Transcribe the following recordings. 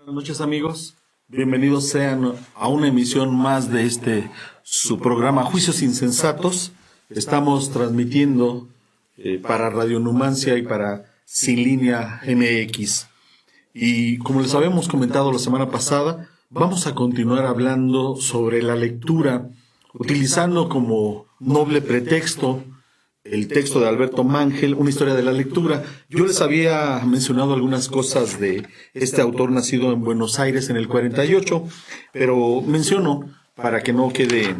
Buenas noches, amigos. Bienvenidos sean a una emisión más de su programa Juicios Insensatos. Estamos transmitiendo para Radio Numancia y para Sin Línea MX. Y como les habíamos comentado la semana pasada, vamos a continuar hablando sobre la lectura, utilizando como noble pretexto el texto de Alberto Mangel, Una historia de la lectura. Yo les había mencionado algunas cosas de este autor nacido en Buenos Aires en el 48, pero menciono, para que no quede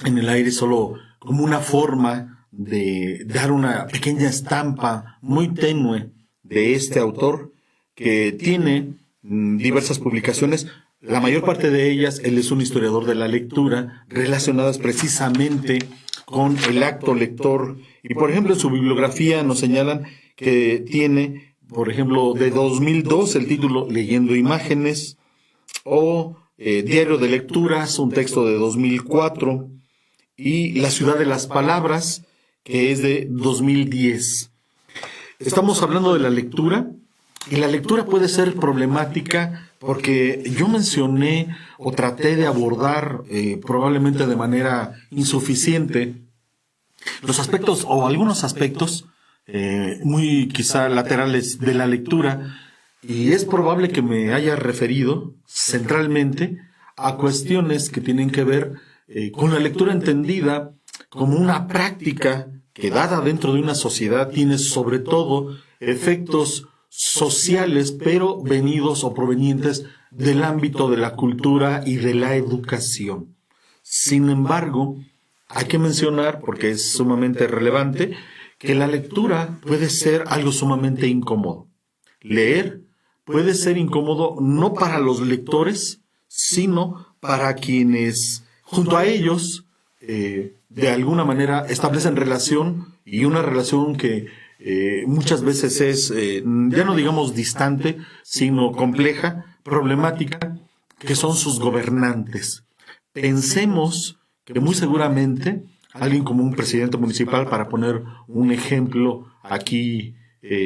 en el aire solo como una forma de dar una pequeña estampa muy tenue de este autor, que tiene diversas publicaciones. La mayor parte de ellas, él es un historiador de la lectura, relacionadas precisamente con el acto lector. Y por ejemplo, en su bibliografía nos señalan que tiene, por ejemplo, de 2002 el título Leyendo Imágenes, o Diario de Lecturas, un texto de 2004, y La Ciudad de las Palabras, que es de 2010. Estamos hablando de la lectura, y la lectura puede ser problemática porque yo mencioné o traté de abordar probablemente de manera insuficiente los aspectos o algunos aspectos muy quizá laterales de la lectura, y es probable que me haya referido centralmente a cuestiones que tienen que ver con la lectura entendida como una práctica que, dada dentro de una sociedad, tiene sobre todo efectos sociales, pero venidos o provenientes del ámbito de la cultura y de la educación. Sin embargo, hay que mencionar, porque es sumamente relevante, que la lectura puede ser algo sumamente incómodo. Leer puede ser incómodo no para los lectores, sino para quienes, junto a ellos, de alguna manera establecen relación, y una relación que muchas veces es, ya no digamos distante, sino compleja, problemática, que son sus gobernantes. Pensemos que muy seguramente alguien como un presidente municipal, para poner un ejemplo aquí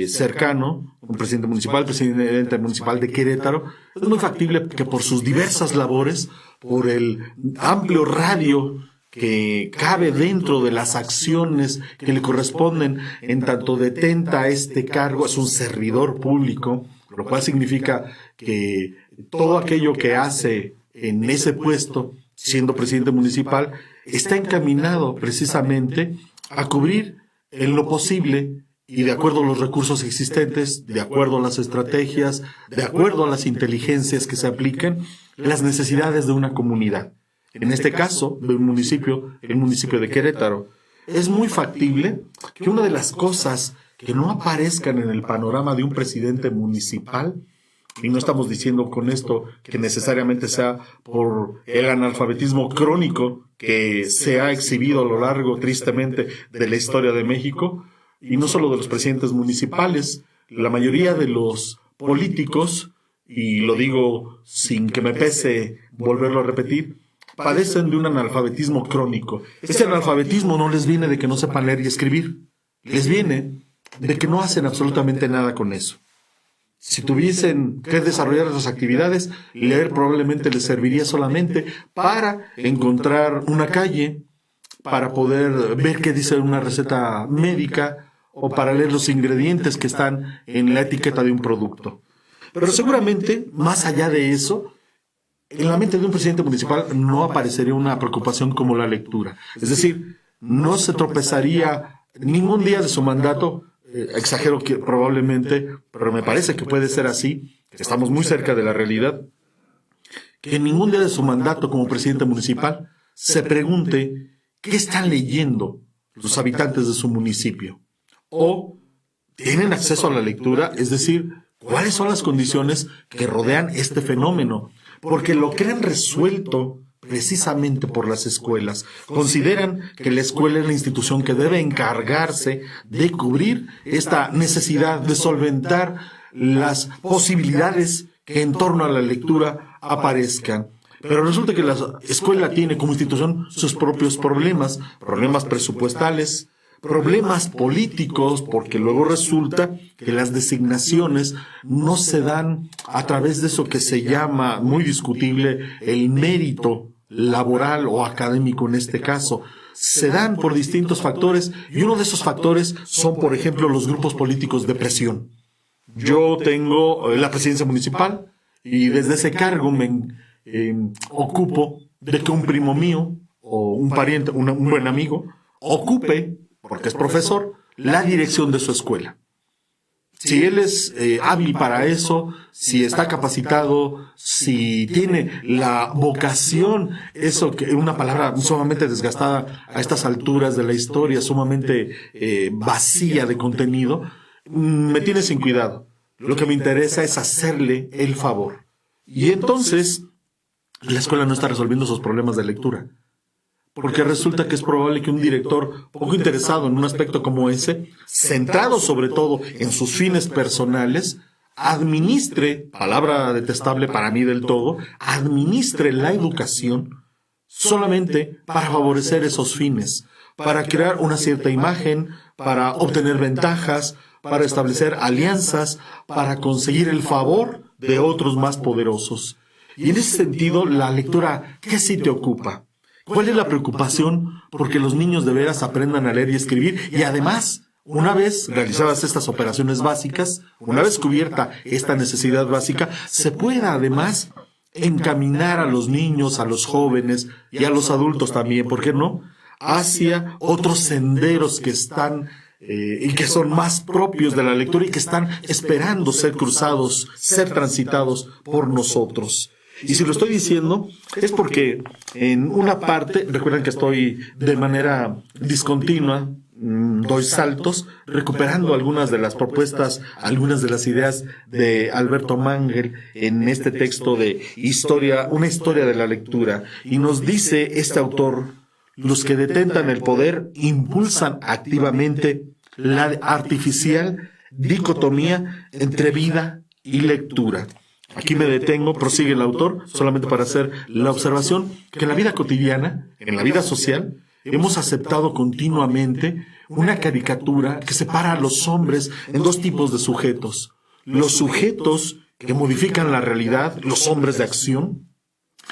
cercano, un presidente municipal de Querétaro, es muy factible que por sus diversas labores, por el amplio radio que cabe dentro de las acciones que le corresponden, en tanto detenta este cargo, es un servidor público, lo cual significa que todo aquello que hace en ese puesto, siendo presidente municipal, está encaminado precisamente a cubrir en lo posible y de acuerdo a los recursos existentes, de acuerdo a las estrategias, de acuerdo a las inteligencias que se apliquen, las necesidades de una comunidad. En este caso, de un municipio, el municipio de Querétaro. Es muy factible que una de las cosas que no aparezcan en el panorama de un presidente municipal, y no estamos diciendo con esto que necesariamente sea por el analfabetismo crónico que se ha exhibido a lo largo, tristemente, de la historia de México, y no solo de los presidentes municipales, la mayoría de los políticos, y lo digo sin que me pese volverlo a repetir, padecen de un analfabetismo crónico. Ese analfabetismo no les viene de que no sepan leer y escribir, les viene de que no hacen absolutamente nada con eso. Si tuviesen que desarrollar esas actividades, leer probablemente les serviría solamente para encontrar una calle, para poder ver qué dice una receta médica, o para leer los ingredientes que están en la etiqueta de un producto. Pero seguramente, más allá de eso, en la mente de un presidente municipal no aparecería una preocupación como la lectura. Es decir, no se tropezaría ningún día de su mandato, exagero que probablemente, pero me parece que puede ser así, que estamos muy cerca de la realidad, que en ningún día de su mandato como presidente municipal se pregunte qué están leyendo los habitantes de su municipio. O tienen acceso a la lectura, es decir, cuáles son las condiciones que rodean este fenómeno, porque lo creen resuelto precisamente por las escuelas. Consideran que la escuela es la institución que debe encargarse de cubrir esta necesidad de solventar las posibilidades que en torno a la lectura aparezcan. Pero resulta que la escuela tiene como institución sus propios problemas presupuestales, problemas políticos, porque luego resulta que las designaciones no se dan a través de eso que se llama, muy discutible, el mérito laboral o académico en este caso. Se dan por distintos factores, y uno de esos factores son, por ejemplo, los grupos políticos de presión. Yo tengo la presidencia municipal y desde ese cargo me ocupo de que un primo mío o un pariente, un buen amigo, ocupe, porque es profesor, la dirección de su escuela. Si él es hábil para eso, si está capacitado, si tiene la vocación, eso que es una palabra sumamente desgastada a estas alturas de la historia, sumamente vacía de contenido, me tiene sin cuidado. Lo que me interesa es hacerle el favor. Y entonces, la escuela no está resolviendo esos problemas de lectura. Porque resulta que es probable que un director poco interesado en un aspecto como ese, centrado sobre todo en sus fines personales, administre, palabra detestable para mí del todo, administre la educación solamente para favorecer esos fines, para crear una cierta imagen, para obtener ventajas, para establecer alianzas, para conseguir el favor de otros más poderosos. Y en ese sentido, la lectura, ¿qué sí te ocupa? ¿Cuál es la preocupación porque los niños de veras aprendan a leer y escribir? Y además, una vez realizadas estas operaciones básicas, una vez cubierta esta necesidad básica, se pueda además encaminar a los niños, a los jóvenes y a los adultos también, ¿por qué no?, hacia otros senderos que están y que son más propios de la lectura y que están esperando ser cruzados, ser transitados por nosotros. Y si lo estoy diciendo es porque en una parte, recuerden que estoy de manera discontinua, doy saltos, recuperando algunas de las propuestas, algunas de las ideas de Alberto Mangel en este texto de historia, una historia de la lectura. Y nos dice este autor: los que detentan el poder impulsan activamente la artificial dicotomía entre vida y lectura. Aquí me detengo, prosigue el autor, solamente para hacer la observación que en la vida cotidiana, en la vida social, hemos aceptado continuamente una caricatura que separa a los hombres en dos tipos de sujetos. Los sujetos que modifican la realidad, los hombres de acción,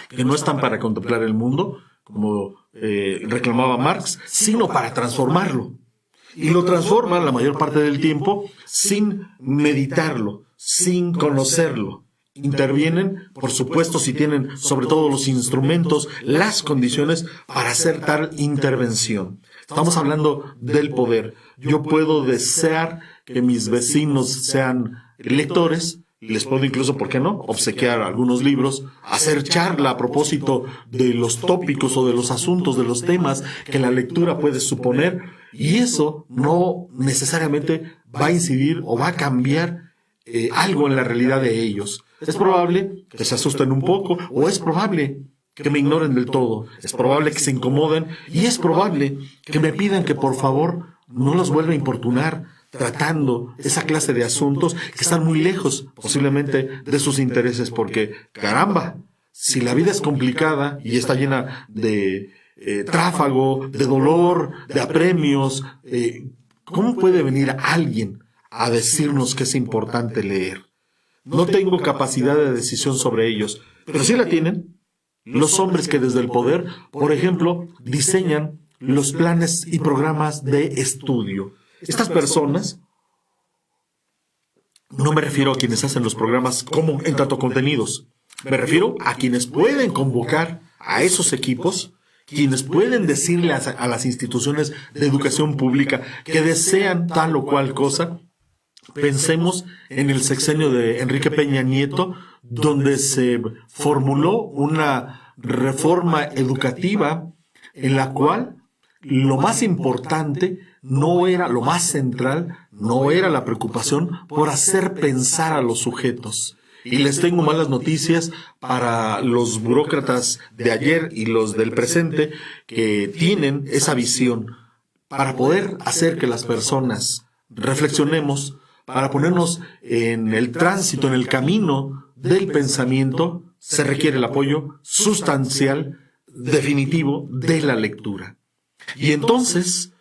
que no están para contemplar el mundo, como reclamaba Marx, sino para transformarlo. Y lo transforman la mayor parte del tiempo sin meditarlo, sin conocerlo. Intervienen, por supuesto, si tienen sobre todo los instrumentos, las condiciones para hacer tal intervención. Estamos hablando del poder. Yo puedo desear que mis vecinos sean lectores, les puedo incluso, ¿por qué no?, obsequiar algunos libros, hacer charla a propósito de los tópicos o de los asuntos, de los temas que la lectura puede suponer, y eso no necesariamente va a incidir o va a cambiar algo en la realidad de ellos. Es probable que se asusten un poco, o es probable que me ignoren del todo, es probable que se incomoden, y es probable que me pidan que por favor no los vuelva a importunar tratando esa clase de asuntos que están muy lejos posiblemente de sus intereses, porque caramba, si la vida es complicada y está llena de tráfago, de dolor, de apremios, ¿cómo puede venir alguien a decirnos que es importante leer? No tengo capacidad de decisión sobre ellos, pero sí la tienen los hombres que desde el poder, por ejemplo, diseñan los planes y programas de estudio. Estas personas, no me refiero a quienes hacen los programas como en tanto contenidos, me refiero a quienes pueden convocar a esos equipos, quienes pueden decirle a las instituciones de educación pública que desean tal o cual cosa. Pensemos en el sexenio de Enrique Peña Nieto, donde se formuló una reforma educativa en la cual lo más importante no era, lo más central, no era la preocupación por hacer pensar a los sujetos. Y les tengo malas noticias para los burócratas de ayer y los del presente que tienen esa visión. Para poder hacer que las personas reflexionemos, para ponernos en el tránsito, en el camino del pensamiento, se requiere el apoyo sustancial, definitivo, de la lectura. Y entonces,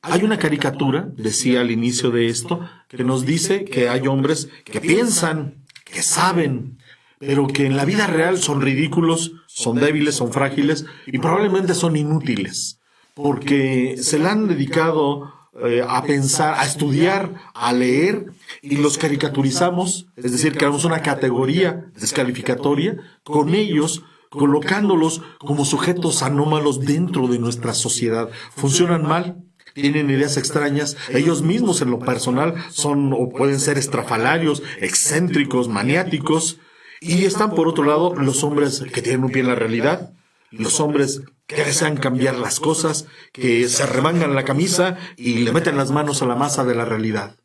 hay una caricatura, decía al inicio de esto, que nos dice que hay hombres que piensan, que saben, pero que en la vida real son ridículos, son débiles, son frágiles y probablemente son inútiles, porque se le han dedicado a pensar, a estudiar, a leer, y los caricaturizamos, es decir, creamos una categoría descalificatoria con ellos, colocándolos como sujetos anómalos dentro de nuestra sociedad. Funcionan mal, tienen ideas extrañas, ellos mismos en lo personal son o pueden ser estrafalarios, excéntricos, maniáticos, y están por otro lado los hombres que tienen un pie en la realidad, los hombres que desean cambiar las cosas, que se remangan la camisa y le meten las manos a la masa de la realidad.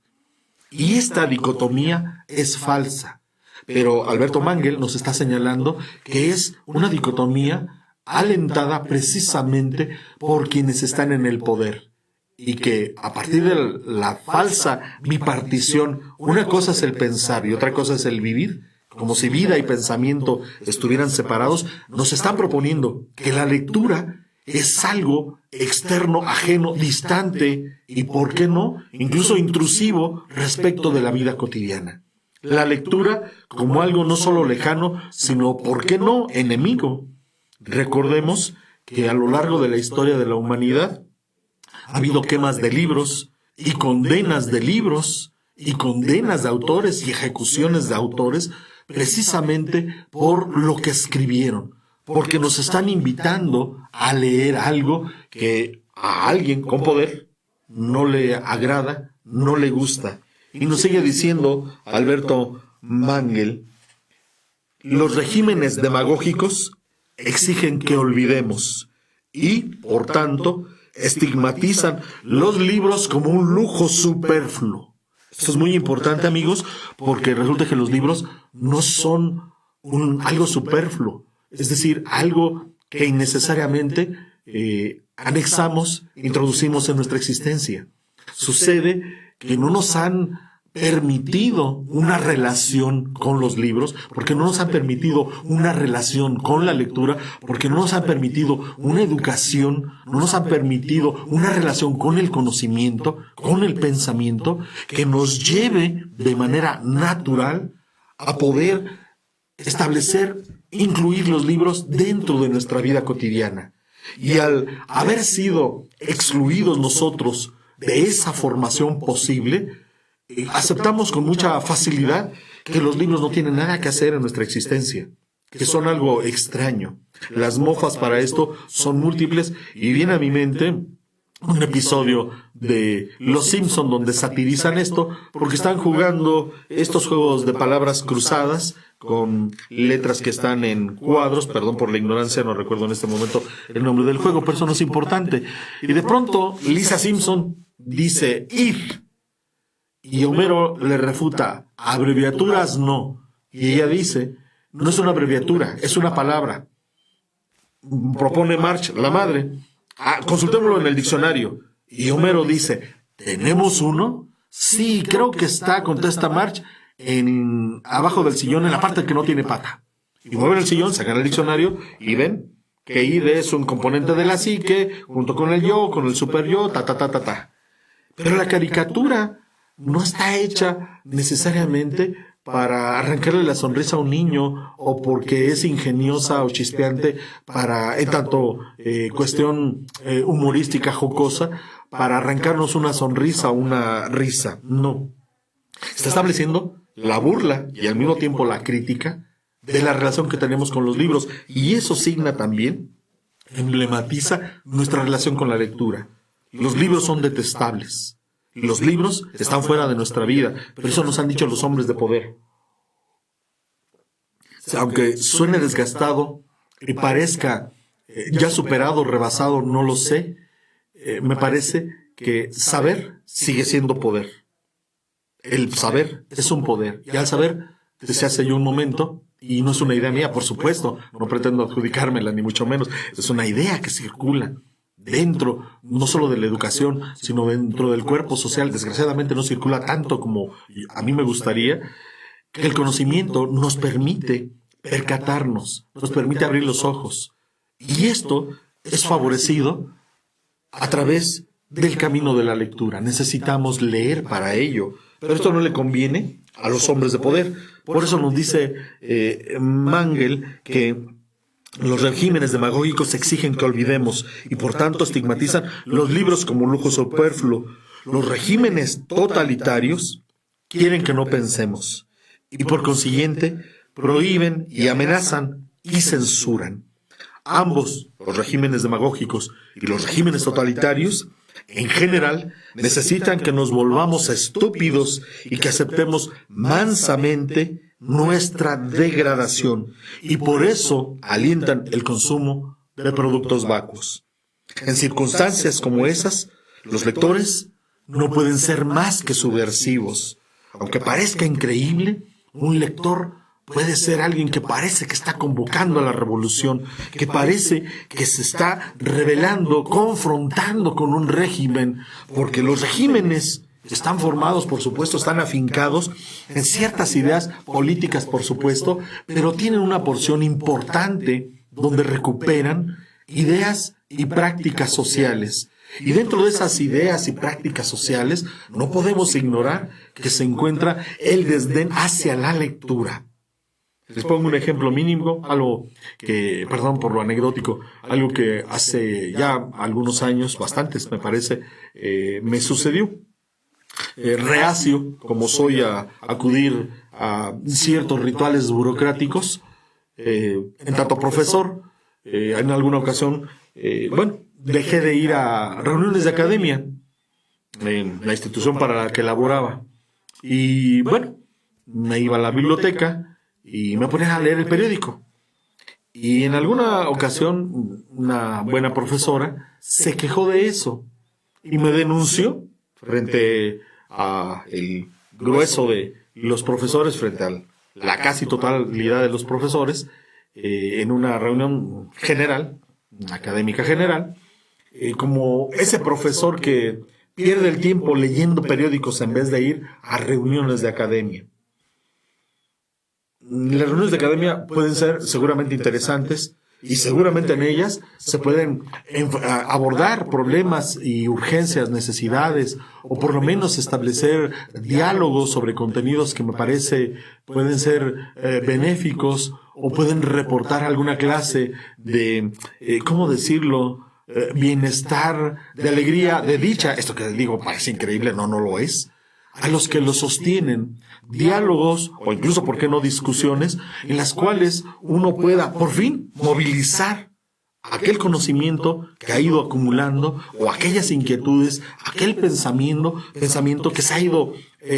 Y esta dicotomía es falsa. Pero Alberto Mangel nos está señalando que es una dicotomía alentada precisamente por quienes están en el poder. Y que a partir de la falsa bipartición, una cosa es el pensar y otra cosa es el vivir, como si vida y pensamiento estuvieran separados, nos están proponiendo que la lectura es algo externo, ajeno, distante y, ¿por qué no?, incluso intrusivo respecto de la vida cotidiana. La lectura como algo no solo lejano, sino, ¿por qué no?, enemigo. Recordemos que a lo largo de la historia de la humanidad ha habido quemas de libros y condenas de libros y condenas de autores y ejecuciones de autores precisamente por lo que escribieron, porque nos están invitando a leer algo que a alguien con poder no le agrada, no le gusta. Y nos sigue diciendo Alberto Mangel, los regímenes demagógicos exigen que olvidemos y, por tanto, estigmatizan los libros como un lujo superfluo. Esto es muy importante, amigos, porque resulta que los libros no son algo superfluo, es decir, algo que innecesariamente anexamos, introducimos en nuestra existencia. Sucede que no nos han permitido una relación con los libros, porque no nos han permitido una relación con la lectura, porque no nos han permitido una educación, no nos han permitido una relación con el conocimiento, con el pensamiento, que nos lleve de manera natural a poder establecer, incluir los libros dentro de nuestra vida cotidiana. Y al haber sido excluidos nosotros de esa formación posible, aceptamos con mucha facilidad que los libros no tienen nada que hacer en nuestra existencia, que son algo extraño. Las mofas para esto son múltiples y viene a mi mente un episodio de Los Simpson donde satirizan esto porque están jugando estos juegos de palabras cruzadas con letras que están en cuadros, perdón por la ignorancia, no recuerdo en este momento el nombre del juego, pero eso no es importante. Y de pronto Lisa Simpson dice ir. Y Homero le refuta, abreviaturas no. Y ella dice, no es una abreviatura, es una palabra. Propone Marge, la madre, consultémoslo en el diccionario. Y Homero dice, ¿tenemos uno? Sí, creo que está, contesta Marge, abajo del sillón, en la parte que no tiene pata. Y mueven el sillón, sacan el diccionario y ven que id es un componente de la psique, junto con el yo, con el super yo, ta. Pero la caricatura no está hecha necesariamente para arrancarle la sonrisa a un niño o porque es ingeniosa o chispeante para, en tanto cuestión humorística, jocosa, para arrancarnos una sonrisa o una risa. No. Está estableciendo la burla y al mismo tiempo la crítica de la relación que tenemos con los libros. Y eso signa también, emblematiza nuestra relación con la lectura. Los libros son detestables. Los libros están fuera de nuestra vida, pero eso nos han dicho los hombres de poder. Aunque suene desgastado y parezca ya superado, rebasado, no lo sé, me parece que saber sigue siendo poder. El saber es un poder, y al saber, decía hace yo un momento, y no es una idea mía, por supuesto, no pretendo adjudicármela, ni mucho menos, es una idea que circula dentro, no solo de la educación, sino dentro del cuerpo social. Desgraciadamente no circula tanto como a mí me gustaría, que el conocimiento nos permite percatarnos, nos permite abrir los ojos. Y esto es favorecido a través del camino de la lectura. Necesitamos leer para ello. Pero esto no le conviene a los hombres de poder. Por eso nos dice Mangel que los regímenes demagógicos exigen que olvidemos y por tanto estigmatizan los libros como lujo superfluo. Los regímenes totalitarios quieren que no pensemos y por consiguiente prohíben y amenazan y censuran. Ambos, los regímenes demagógicos y los regímenes totalitarios, en general, necesitan que nos volvamos estúpidos y que aceptemos mansamente nuestra degradación y por eso alientan el consumo de productos vacuos. En circunstancias como esas, los lectores no pueden ser más que subversivos. Aunque parezca increíble, un lector puede ser alguien que parece que está convocando a la revolución, que parece que se está rebelando, confrontando con un régimen, porque los regímenes están formados, por supuesto, están afincados en ciertas ideas políticas, por supuesto, pero tienen una porción importante donde recuperan ideas y prácticas sociales. Y dentro de esas ideas y prácticas sociales no podemos ignorar que se encuentra el desdén hacia la lectura. Les pongo un ejemplo mínimo, algo que, perdón por lo anecdótico, algo que hace ya algunos años, bastantes me parece, me sucedió. Reacio, como soy a acudir a ciertos rituales burocráticos, en tanto profesor, en alguna ocasión, dejé de ir a reuniones de academia en la institución para la que laboraba. Y bueno, me iba a la biblioteca y me ponía a leer el periódico. Y en alguna ocasión, una buena profesora se quejó de eso y me denunció frente a el grueso de los profesores, frente a la casi totalidad de los profesores, en una reunión general, académica general, como ese profesor que pierde el tiempo leyendo periódicos en vez de ir a reuniones de academia. Las reuniones de academia pueden ser seguramente interesantes y seguramente en ellas se pueden abordar problemas y urgencias, necesidades, o por lo menos establecer diálogos sobre contenidos que me parece pueden ser benéficos o pueden reportar alguna clase de, ¿cómo decirlo?, bienestar, de alegría, de dicha. Esto que digo parece increíble, no lo es. A los que lo sostienen, diálogos o incluso, ¿por qué no, discusiones en las cuales uno pueda por fin movilizar aquel conocimiento que ha ido acumulando o aquellas inquietudes, aquel pensamiento que se ha ido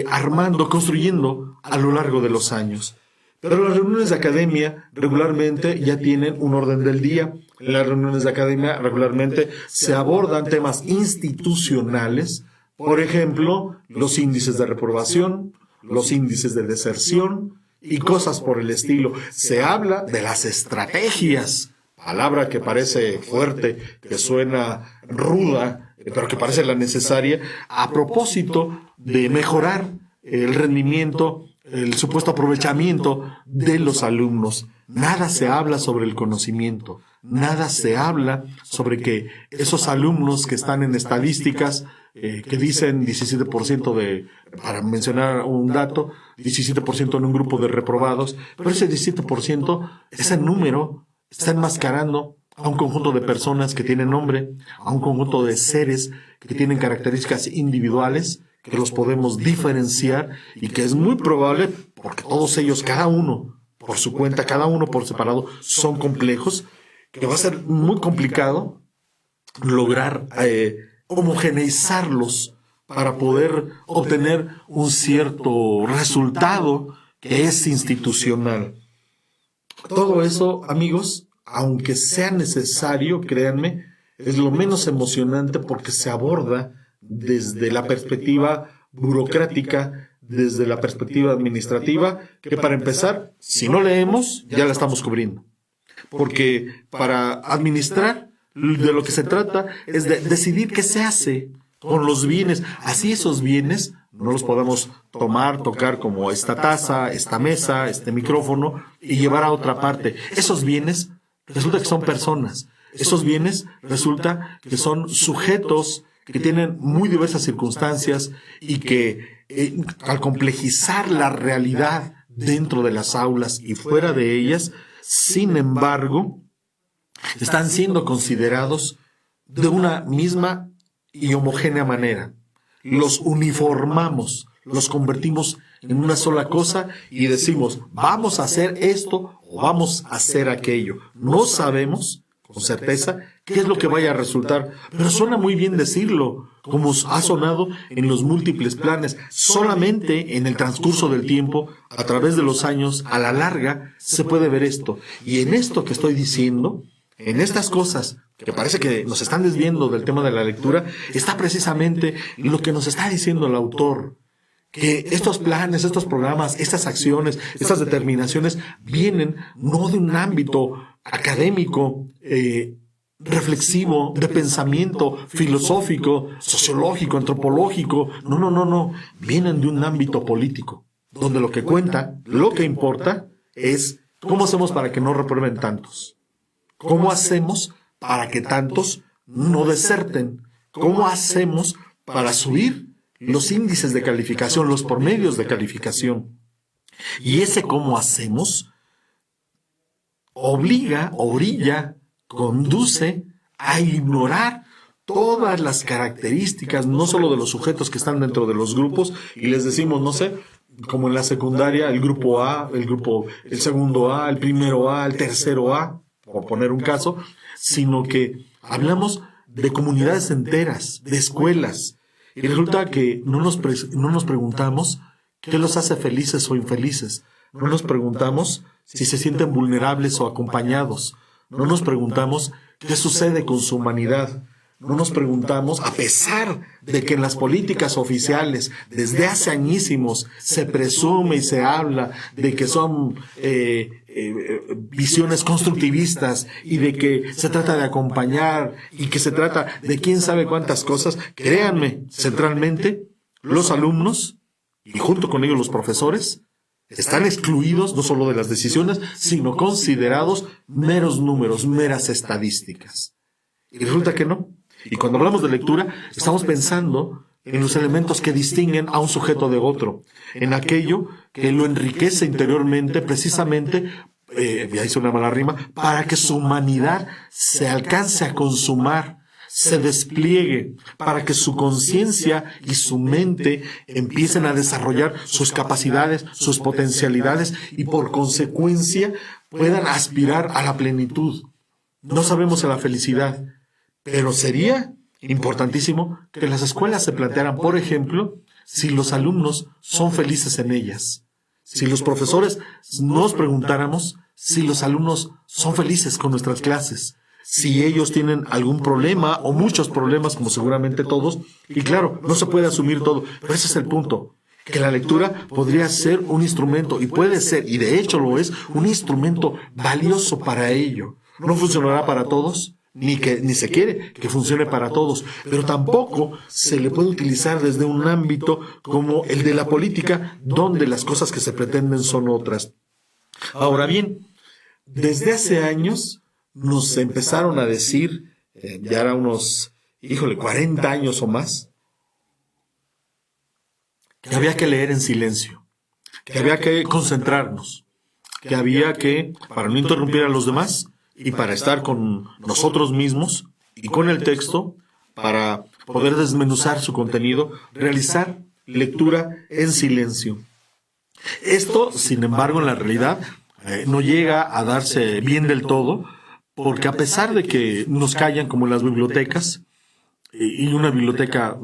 armando, construyendo a lo largo de los años. Pero las reuniones de academia regularmente ya tienen un orden del día. En las reuniones de academia regularmente se abordan temas institucionales. Por ejemplo, los índices de reprobación, los índices de deserción y cosas por el estilo. Se habla de las estrategias, palabra que parece fuerte, que suena ruda, pero que parece la necesaria, a propósito de mejorar el rendimiento, el supuesto aprovechamiento de los alumnos. Nada se habla sobre el conocimiento, nada se habla sobre que esos alumnos que están en estadísticas, que dicen 17% para mencionar un dato, 17% en un grupo de reprobados, pero ese 17%, ese número, está enmascarando a un conjunto de personas que tienen nombre, a un conjunto de seres que tienen características individuales, que los podemos diferenciar y que es muy probable, porque todos ellos, cada uno por su cuenta, cada uno por separado, son complejos, que va a ser muy complicado lograr homogeneizarlos para poder obtener un cierto resultado que es institucional. Todo eso, amigos, aunque sea necesario, créanme, es lo menos emocionante porque se aborda desde la perspectiva burocrática, desde la perspectiva administrativa, que para empezar, si no leemos, ya la estamos cubriendo. Porque para administrar, de lo que se trata es de decidir qué se hace con los bienes. Así esos bienes no los podemos tomar, tocar como esta taza, esta mesa, este micrófono y llevar a otra parte. Esos bienes resulta que son personas. Esos bienes resulta que son sujetos que tienen muy diversas circunstancias y que al complejizar la realidad dentro de las aulas y fuera de ellas, sin embargo, están siendo considerados de una misma y homogénea manera. Los uniformamos, los convertimos en una sola cosa y decimos, vamos a hacer esto o vamos a hacer aquello. No sabemos con certeza qué es lo que vaya a resultar, pero suena muy bien decirlo, como ha sonado en los múltiples planes. Solamente en el transcurso del tiempo, a través de los años, a la larga, se puede ver esto. Y en esto que estoy diciendo, en estas cosas que parece que nos están desviando del tema de la lectura, está precisamente lo que nos está diciendo el autor. Que estos planes, estos programas, estas acciones, estas determinaciones vienen no de un ámbito académico, reflexivo, de pensamiento filosófico, sociológico, antropológico. No. Vienen de un ámbito político, donde lo que cuenta, lo que importa, es cómo hacemos para que no reprueben tantos. ¿Cómo hacemos para que tantos no deserten? ¿Cómo hacemos para subir los índices de calificación, los promedios de calificación? Y ese cómo hacemos orilla, conduce a ignorar todas las características, no solo de los sujetos que están dentro de los grupos, y les decimos, no sé, como en la secundaria, el grupo A, el segundo A, el primero A, el tercero A, por poner un caso, sino que hablamos de comunidades enteras, de escuelas, y resulta que no nos preguntamos qué los hace felices o infelices. No nos preguntamos si se sienten vulnerables o acompañados. No nos preguntamos qué sucede con su humanidad. No nos preguntamos, a pesar de que en las políticas oficiales, desde hace añísimos, se presume y se habla de que son visiones constructivistas y de que se trata de acompañar y que se trata de quién sabe cuántas cosas. Créanme, centralmente, los alumnos, y junto con ellos los profesores, están excluidos no solo de las decisiones, sino considerados meros números, meras estadísticas. Y resulta que no. Y cuando hablamos de lectura, estamos pensando en los elementos que distinguen a un sujeto de otro, en aquello que lo enriquece interiormente, precisamente, ya hice una mala rima, para que su humanidad se alcance a consumar, se despliegue, para que su conciencia y su mente empiecen a desarrollar sus capacidades, sus potencialidades y por consecuencia puedan aspirar a la plenitud. No sabemos a la felicidad, pero sería importantísimo que las escuelas se plantearan, por ejemplo, si los alumnos son felices en ellas. Si los profesores nos preguntáramos si los alumnos son felices con nuestras clases, si ellos tienen algún problema o muchos problemas, como seguramente todos, y claro, no se puede asumir todo, pero ese es el punto, que la lectura podría ser un instrumento, y puede ser, y de hecho lo es, un instrumento valioso para ello. No funcionará para todos, ni se quiere que funcione para todos, pero tampoco se le puede utilizar desde un ámbito como el de la política, donde las cosas que se pretenden son otras. Ahora bien, desde hace años nos empezaron a decir, ya era unos, 40 años o más, que había que leer en silencio, que había que concentrarnos, que había que, para no interrumpir a los demás, y para estar con nosotros mismos y con el texto, para poder desmenuzar su contenido, realizar lectura en silencio. Esto, sin embargo, en la realidad no llega a darse bien del todo, porque a pesar de que nos callan como en las bibliotecas, y una biblioteca,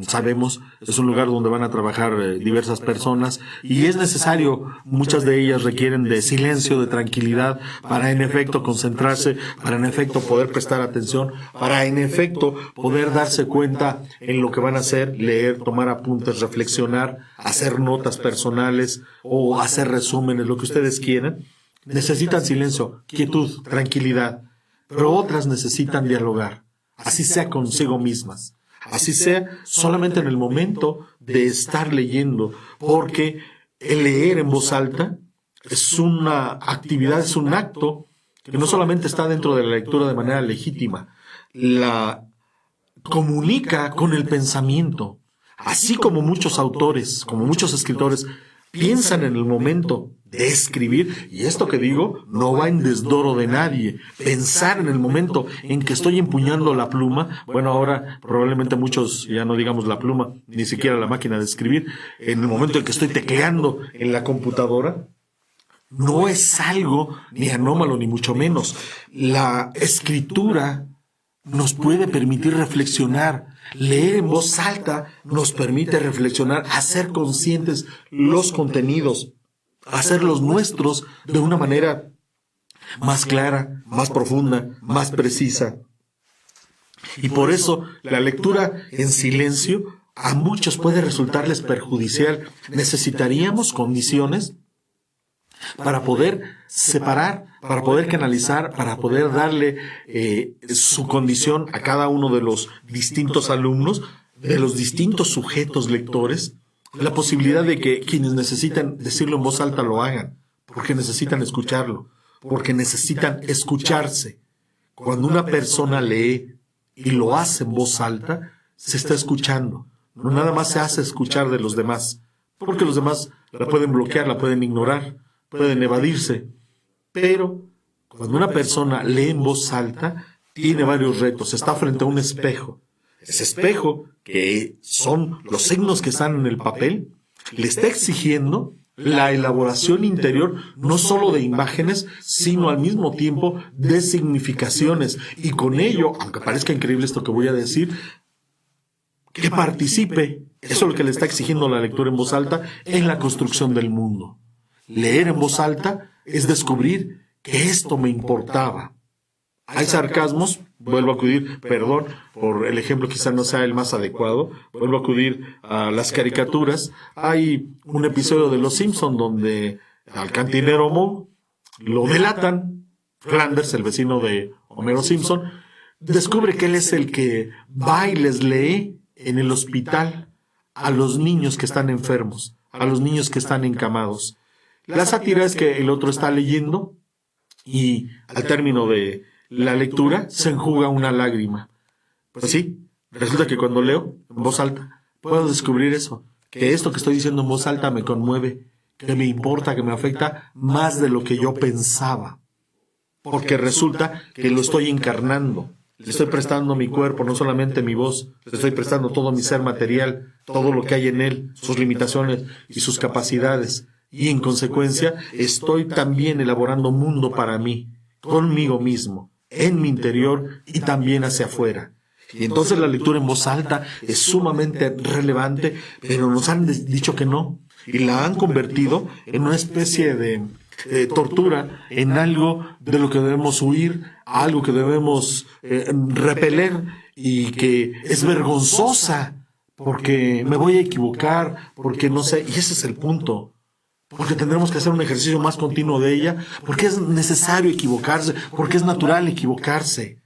sabemos, es un lugar donde van a trabajar diversas personas y es necesario, muchas de ellas requieren de silencio, de tranquilidad, para en efecto concentrarse, para en efecto poder prestar atención, para en efecto poder darse cuenta en lo que van a hacer, leer, tomar apuntes, reflexionar, hacer notas personales o hacer resúmenes, lo que ustedes quieran. Necesitan silencio, quietud, tranquilidad, pero otras necesitan dialogar. Así sea consigo mismas, así sea solamente en el momento de estar leyendo, porque el leer en voz alta es una actividad, es un acto que no solamente está dentro de la lectura de manera legítima. La comunica con el pensamiento. Así como muchos autores, como muchos escritores, piensan en el momento de escribir, y esto que digo no va en desdoro de nadie. Pensar en el momento en que estoy empuñando la pluma, bueno, ahora probablemente muchos ya no digamos la pluma, ni siquiera la máquina de escribir, en el momento en que estoy tecleando en la computadora, no es algo ni anómalo ni mucho menos. La escritura nos puede permitir reflexionar. Leer en voz alta nos permite reflexionar, hacer conscientes los contenidos, hacerlos nuestros de una manera más clara, más profunda, más precisa. Y por eso la lectura en silencio a muchos puede resultarles perjudicial. Necesitaríamos condiciones para poder separar, para poder canalizar, para poder darle su condición a cada uno de los distintos alumnos, de los distintos sujetos lectores, la posibilidad de que quienes necesitan decirlo en voz alta lo hagan, porque necesitan escucharlo, porque necesitan escucharse. Cuando una persona lee y lo hace en voz alta, se está escuchando. No nada más se hace escuchar de los demás, porque los demás la pueden bloquear, la pueden ignorar, pueden evadirse, pero cuando una persona lee en voz alta, tiene varios retos. Está frente a un espejo. Ese espejo, que son los signos que están en el papel, le está exigiendo la elaboración interior, no solo de imágenes, sino al mismo tiempo de significaciones. Y con ello, aunque parezca increíble esto que voy a decir, que participe, eso es lo que le está exigiendo la lectura en voz alta, en la construcción del mundo. Leer en voz alta es descubrir que esto me importaba. Hay sarcasmos, vuelvo a acudir, perdón por el ejemplo quizá no sea el más adecuado, vuelvo a acudir a las caricaturas. Hay un episodio de Los Simpson donde al cantinero Moe lo delatan. Flanders, el vecino de Homero Simpson, descubre que él es el que va y les lee en el hospital a los niños que están enfermos, a los niños que están encamados. La sátira es que el otro está leyendo y al término de la lectura se enjuga una lágrima. Pues sí, resulta que cuando leo en voz alta puedo descubrir eso, que esto que estoy diciendo en voz alta me conmueve, que me importa, que me afecta más de lo que yo pensaba. Porque resulta que lo estoy encarnando, le estoy prestando mi cuerpo, no solamente mi voz, le estoy prestando todo mi ser material, todo lo que hay en él, sus limitaciones y sus capacidades. Y en consecuencia estoy también elaborando un mundo para mí, conmigo mismo, en mi interior y también hacia afuera. Y entonces la lectura en voz alta es sumamente relevante, pero nos han dicho que no, y la han convertido en una especie de tortura, en algo de lo que debemos huir, algo que debemos repeler y que es vergonzosa, porque me voy a equivocar, porque no sé, y ese es el punto. Porque tendremos que hacer un ejercicio más continuo de ella, porque es necesario equivocarse, porque es natural equivocarse.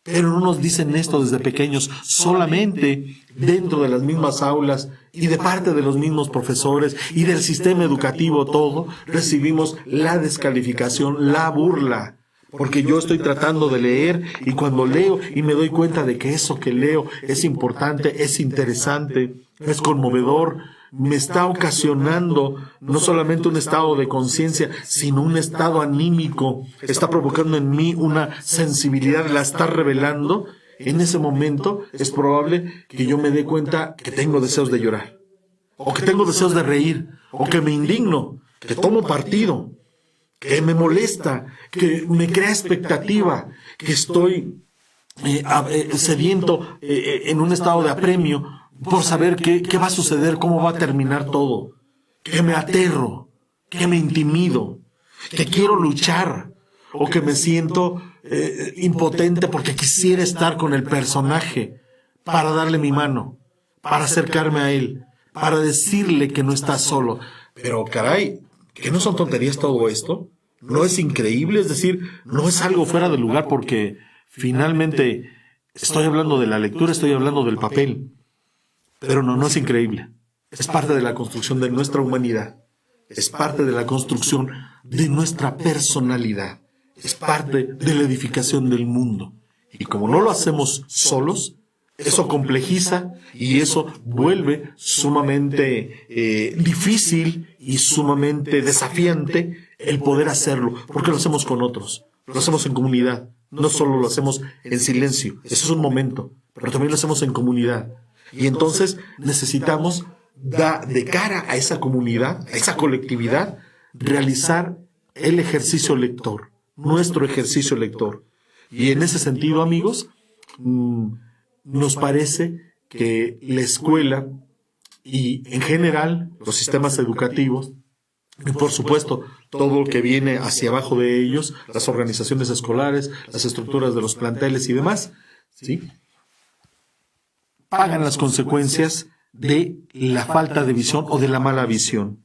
Pero no nos dicen esto desde pequeños, solamente dentro de las mismas aulas y de parte de los mismos profesores y del sistema educativo todo, recibimos la descalificación, la burla. Porque yo estoy tratando de leer y cuando leo y me doy cuenta de que eso que leo es importante, es interesante, es conmovedor, me está ocasionando no solamente un estado de conciencia, sino un estado anímico, está provocando en mí una sensibilidad, la está revelando. En ese momento es probable que yo me dé cuenta que tengo deseos de llorar, o que tengo deseos de reír, o que me indigno, que tomo partido, que me molesta, que me crea expectativa, que estoy sediento en un estado de apremio por saber qué va a suceder, cómo va a terminar todo, que me aterro, que me intimido, que quiero luchar, o que me siento impotente porque quisiera estar con el personaje para darle mi mano, para acercarme a él, para decirle que no está solo. Pero caray, ¿que no son tonterías todo esto? ¿No es increíble? Es decir, no es algo fuera de lugar porque finalmente estoy hablando de la lectura, estoy hablando del papel. Pero no es increíble. Es parte de la construcción de nuestra humanidad. Es parte de la construcción de nuestra personalidad. Es parte de la edificación del mundo. Y como no lo hacemos solos, eso complejiza y eso vuelve sumamente difícil y sumamente desafiante el poder hacerlo, porque lo hacemos con otros, lo hacemos en comunidad, no solo lo hacemos en silencio, eso es un momento, pero también lo hacemos en comunidad. Y entonces necesitamos, de cara a esa comunidad, a esa colectividad, realizar el ejercicio lector, nuestro ejercicio lector. Y en ese sentido, amigos, nos parece que la escuela y en general los sistemas educativos, y por supuesto todo lo que viene hacia abajo de ellos, las organizaciones escolares, las estructuras de los planteles y demás, ¿sí?, pagan las consecuencias de la falta de visión o de la mala visión.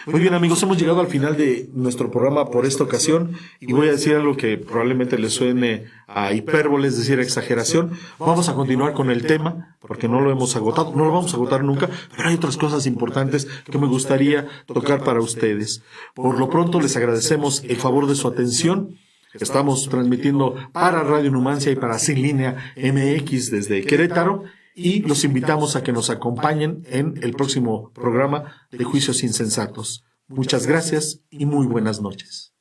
Muy bien, amigos, hemos llegado al final de nuestro programa por esta ocasión y voy a decir algo que probablemente les suene a hipérbole, es decir, a exageración. Vamos a continuar con el tema porque no lo hemos agotado, no lo vamos a agotar nunca, pero hay otras cosas importantes que me gustaría tocar para ustedes. Por lo pronto les agradecemos el favor de su atención. Estamos transmitiendo para Radio Numancia y para Sin Línea MX desde Querétaro. Y los invitamos a que nos acompañen en el próximo programa de Juicios Insensatos. Muchas gracias y muy buenas noches.